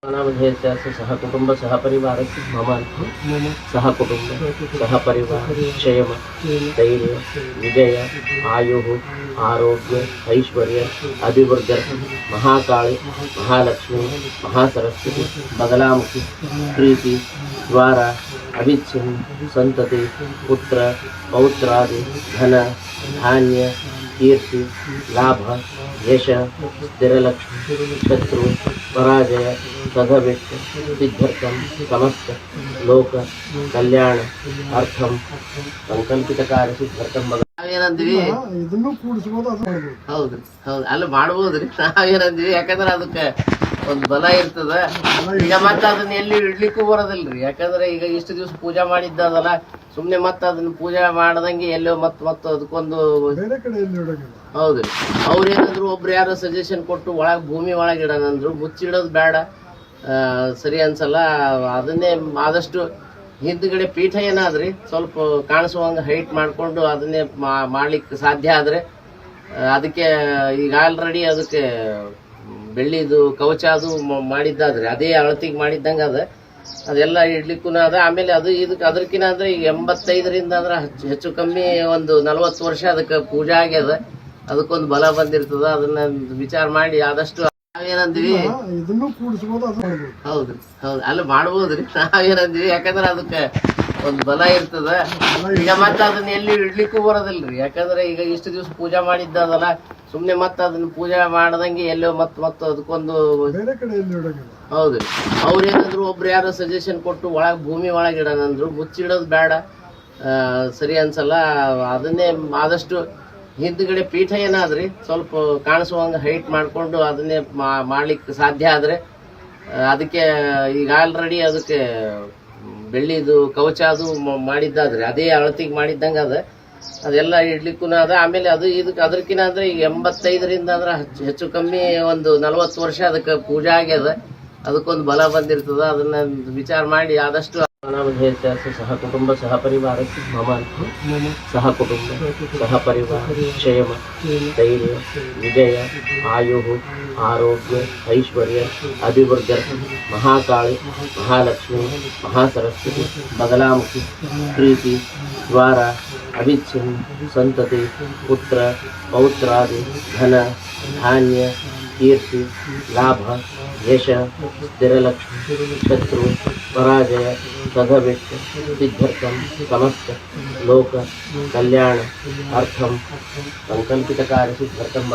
नामधेयस्य सह कुटुंब सह परिवार मम सह कुटुंब सह परिवार क्षेम धैर्य विजय आयु आरोग्य ऐश्वर्य अभिवृद्धि महाकाली महालक्ष्मी महासरस्वती बगलामुखी प्रीति द्वारा अभिच्छिन्न संतति पुत्र पौत्रादि धन धान्य कीर्ति लाभ यश स्थिरलक्ष्मी शत्रु पराजय सदभिष्ट सिद्ध्यर्थम समस्त लोक कल्याण अर्थम संकल्पित कार्य सिद्ध्यर्थम ನಾವೇನಂದ್ವಿ ಇದನ್ನು ಕೂಡಿಸಬಹುದು ಅದು ಮಾಡಬಹುದು. ಹೌದ್ರಿ ಹೌದು ಅಲ್ಲ ಮಾಡಬಹುದ್ರಿ. ನಾವೇನಂದ್ವಿ ಯಾಕಂದ್ರೆ ಅದಕ್ಕೆ ಒಂದು ಬಲ ಇರ್ತದ. ಈಗ ಮತ್ತೆ ಅದನ್ನ ಎಲ್ಲಿ ಇಡ್ಲಿಕ್ಕೂ ಬರೋದಿಲ್ರಿ. ಯಾಕಂದ್ರೆ ಈಗ ಇಷ್ಟು ದಿವಸ ಪೂಜಾ ಮಾಡಿದ್ದದಲ್ಲ ಸುಮ್ನೆ ಮತ್ತೆ ಅದನ್ನ ಪೂಜಾ ಮಾಡದಂಗೆ ಎಲ್ಲೋ ಮತ್ತ ಅದಕ್ಕೊಂದು ಬೇರೆ ಕಡೆ ಎಲ್ಲಿ ಇಡೋದಿಲ್ಲ. ಹೌದ್ರಿ ಅವ್ರೇನಾದ್ರು ಒಬ್ರು ಯಾರೋ ಸಜೆಷನ್ ಕೊಟ್ಟು ಒಳಗ್ ಭೂಮಿ ಒಳಗೆ ಇಡೋಣಂದ್ರು ಮುಚ್ಚಿಡೋದು ಬೇಡ ಸರಿ ಅನ್ಸಲ್ಲ. ಅದನ್ನೇ ಆದಷ್ಟು ಹಿಂದ್ಗಡೆ ಪೀಠ ಏನಾದ್ರಿ ಸ್ವಲ್ಪ ಕಾಣಿಸುವಂಗ ಹೈಟ್ ಮಾಡ್ಕೊಂಡು ಅದನ್ನೇ ಮಾಡ್ಲಿಕ್ಕೆ ಸಾಧ್ಯ ಆದ್ರೆ ಅದಕ್ಕೆ ಈಗ ಆಲ್ರೆಡಿ ಅದಕ್ಕೆ ಬೆಳ್ಳಿದು ಕವಚ ಅದು ಮಾಡಿದ್ದಾದ್ರೆ ಅದೇ ಅಳತಿಗೆ ಮಾಡಿದ್ದಂಗ ಅದ ಅದೆಲ್ಲ ಇಡ್ಲಿಕ್ಕೂ ಅದ. ಆಮೇಲೆ ಅದು ಇದಕ್ಕೆ ಅದಕ್ಕಿನ ಅಂದ್ರೆ ಈಗ 85ರಿಂದ ಅಂದ್ರೆ ಹೆಚ್ಚು ಕಮ್ಮಿ ಒಂದು 40 ವರ್ಷ ಅದಕ್ಕೆ ಪೂಜೆ ಆಗ್ಯದ. ಅದಕ್ಕೊಂದು ಬಲ ಬಂದಿರ್ತದ. ಅದನ್ನ ವಿಚಾರ ಮಾಡಿ ಆದಷ್ಟು ನಾವೇನಂದ್ವಿ ಇದನ್ನು ಕೂಡಿಸಬಹುದು ಅದು ಮಾಡಬಹುದು. ಹೌದ್ರಿ ಹೌದು ಅಲ್ಲ ಮಾಡಬಹುದ್ರಿ. ನಾವೇನಂದ್ವಿ ಯಾಕಂದ್ರೆ ಅದಕ್ಕೆ ಒಂದು ಬಲ ಇರ್ತದ. ಈಗ ಮತ್ತೆ ಅದನ್ನ ಎಲ್ಲಿ ಇಡ್ಲಿಕ್ಕೂ ಬರೋದಿಲ್ರಿ. ಯಾಕಂದ್ರೆ ಈಗ ಇಷ್ಟು ದಿವಸ ಪೂಜಾ ಮಾಡಿದ್ದದಲ್ಲ ಸುಮ್ನೆ ಮತ್ತೆ ಅದನ್ನ ಪೂಜಾ ಮಾಡದಂಗೆ ಎಲ್ಲೋ ಮತ್ತ ಅದಕ್ಕೊಂದು ಬೇರೆ ಕಡೆ ಎಲ್ಲಿ ಇಡೋದಿಲ್ಲ. ಹೌದ್ರಿ ಅವ್ರೇನಾದ್ರು ಒಬ್ರು ಯಾರೋ ಸಜೆಷನ್ ಕೊಟ್ಟು ಒಳಗ್ ಭೂಮಿ ಒಳಗೆ ಇಡೋಣಂದ್ರು ಮುಚ್ಚಿಡೋದು ಬೇಡ ಸರಿ ಅನ್ಸಲ್ಲ. ಅದನ್ನೇ ಆದಷ್ಟು ಹಿಂದ್ಗಡೆ ಪೀಠ ಏನಾದ್ರಿ ಸ್ವಲ್ಪ ಕಾಣಿಸುವಂಗ ಹೈಟ್ ಮಾಡ್ಕೊಂಡು ಅದನ್ನೇ ಮಾಡ್ಲಿಕ್ಕೆ ಸಾಧ್ಯ ಆದ್ರೆ ಅದಕ್ಕೆ ಈಗ ಆಲ್ರೆಡಿ ಅದಕ್ಕೆ ಬೆಳ್ಳಿದು ಕವಚ ಅದು ಮಾಡಿದ್ದಾದ್ರೆ ಅದೇ ಅಳತಿಗೆ ಮಾಡಿದ್ದಂಗ ಅದ ಅದೆಲ್ಲ ಇಡ್ಲಿಕ್ಕೂ ಅದ. ಆಮೇಲೆ ಅದು ಇದಕ್ಕೆ ಅದಕ್ಕಿನ ಅಂದ್ರೆ ಈಗ 85ರಿಂದ ಅಂದ್ರೆ ಹೆಚ್ಚು ಕಮ್ಮಿ ಒಂದು 40 ವರ್ಷ ಅದಕ್ಕೆ ಪೂಜೆ ಆಗ್ಯದ. ಅದಕ್ಕೊಂದು ಬಲ ಬಂದಿರ್ತದ. ಅದನ್ನ ವಿಚಾರ ಮಾಡಿ ಆದಷ್ಟು ನಾಮಧೇಯस्य सह कुटुंब सह परिवार मम सह कुटुंब सह परिवार क्षेम धैर्य विजय आयु आरोग्य ऐश्वर्य अभिवृद्धि महाकाली महालक्ष्मी महासरस्वती बगलामुखी प्रीति द्वारा अभिच्छिन्न संतति पुत्र पौत्रादि धन धान्य कीर्ति लाभ यश स्थिरलक्ष्मी शत्रु पराजय सदभिष्ट सिद्ध्यर्थम समस्त लोक कल्याण अर्थम संकल्पित कार्य सिद्ध्यर्थम